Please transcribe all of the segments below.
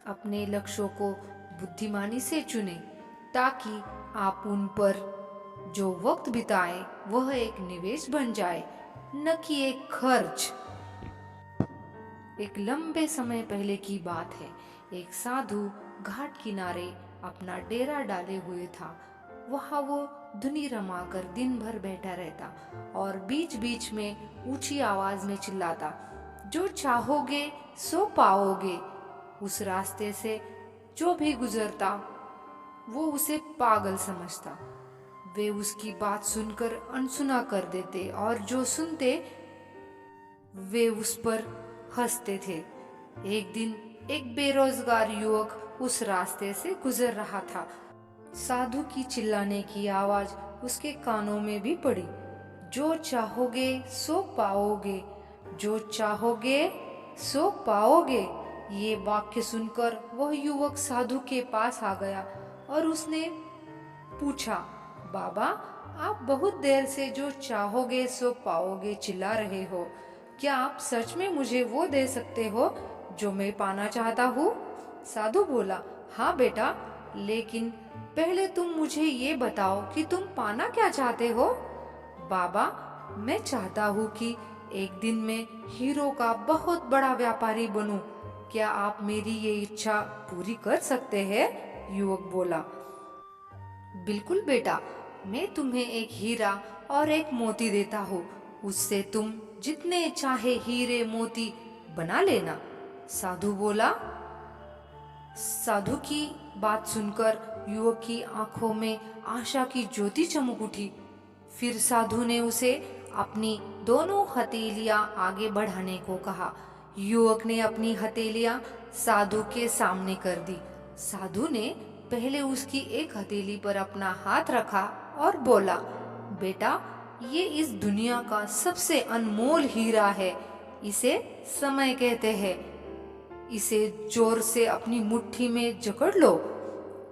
अपने लक्ष्यों को बुद्धिमानी से चुनें ताकि आप उन पर जो वक्त बिताएं वह एक निवेश बन जाए, न कि एक खर्च। एक लंबे समय पहले की बात है। एक साधु घाट किनारे अपना डेरा डाले हुए था। वहाँ वो धुनी रमाकर दिन भर बैठा रहता और बीच बीच में ऊंची आवाज में चिल्लाता, जो चाहोगे सो पाओगे। उस रास्ते से जो भी गुजरता वो उसे पागल समझता। वे उसकी बात सुनकर अनसुना कर देते और जो सुनते वे उस पर हंसते थे। एक दिन एक बेरोजगार युवक उस रास्ते से गुजर रहा था। साधु की चिल्लाने की आवाज उसके कानों में भी पड़ी, जो चाहोगे सो पाओगे, जो चाहोगे सो पाओगे। ये वाक्य सुनकर वह युवक साधु के पास आ गया और उसने पूछा, बाबा, आप बहुत देर से जो चाहोगे सो पाओगे चिल्ला रहे हो। क्या आप सच में मुझे वो दे सकते हो जो मैं पाना चाहता हूँ? साधु बोला, हाँ बेटा, लेकिन पहले तुम मुझे ये बताओ कि तुम पाना क्या चाहते हो? बाबा, मैं चाहता हूँ कि एक दिन मैं हीरो का बहुत बड़ा व्यापारी बनूं। क्या आप मेरी ये इच्छा पूरी कर सकते हैं? युवक बोला, बिल्कुल बेटा, मैं तुम्हें एक हीरा और एक मोती देता हूँ। उससे तुम जितने चाहे हीरे मोती बना लेना। साधु बोला। साधु की बात सुनकर युवक की आंखों में आशा की ज्योति चमक उठी। फिर साधु ने उसे अपनी दोनों हथेलियां आगे बढ़ाने को कहा। युवक ने अपनी हथेलियां साधु के सामने कर दी। साधु ने पहले उसकी एक हथेली पर अपना हाथ रखा और बोला, बेटा, ये इस दुनिया का सबसे अनमोल हीरा है। इसे समय कहते हैं। इसे जोर से अपनी मुट्ठी में जकड़ लो।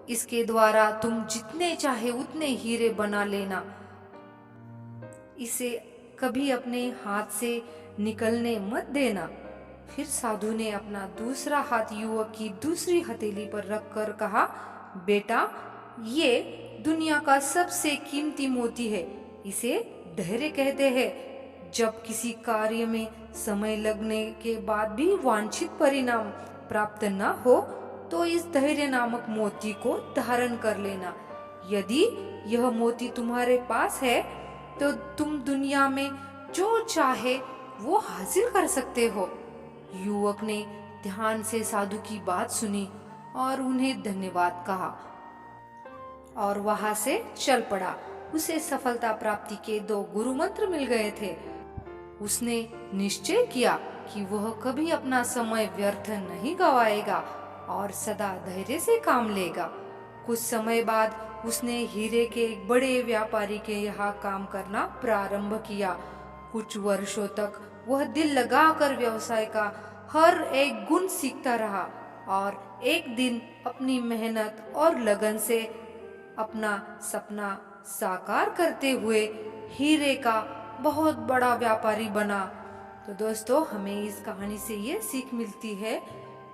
इसके द्वारा तुम जितने चाहे उतने हीरे बना लेना। इसे कभी अपने हाथ से निकलने मत देना। फिर साधु ने अपना दूसरा हाथ युवक की दूसरी हथेली पर रखकर कहा, बेटा, ये दुनिया का सबसे कीमती मोती है। इसे धैर्य कहते हैं। जब किसी कार्य में समय लगने के बाद भी वांछित परिणाम प्राप्त न हो तो इस धैर्य नामक मोती को धारण कर लेना। यदि यह मोती तुम्हारे पास है तो तुम दुनिया में जो चाहे वो हासिल कर सकते हो। युवक ने ध्यान से साधु की बात सुनी और उन्हें धन्यवाद कहा और वहां से चल पड़ा। उसे सफलता प्राप्ति के 2 गुरु मंत्र मिल गए थे। उसने निश्चय किया कि वह कभी अपना समय व्यर्थ नहीं गवाएगा और सदा धैर्य से काम लेगा। कुछ समय बाद उसने हीरे के एक बड़े व्यापारी के यहाँ काम करना प्रारंभ किया। कुछ वर्षों तक वह दिल लगाकर व्यवसाय का हर एक गुण सीखता रहा और एक दिन अपनी मेहनत और लगन से अपना सपना साकार करते हुए हीरे का बहुत बड़ा व्यापारी बना। तो दोस्तों, हमें इस कहानी से ये सीख मिलती है,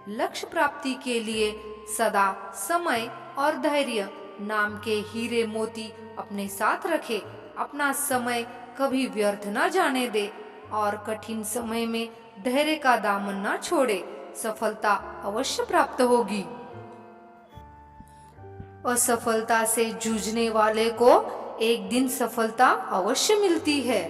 लक्ष्य प्राप्ति के लिए सदा समय और धैर्य नाम के हीरे मोती अपने साथ रखे। अपना समय कभी व्यर्थ न जाने दे और कठिन समय में धैर्य का दामन न छोड़े। सफलता अवश्य प्राप्त होगी। असफलता से जूझने वाले को एक दिन सफलता अवश्य मिलती है।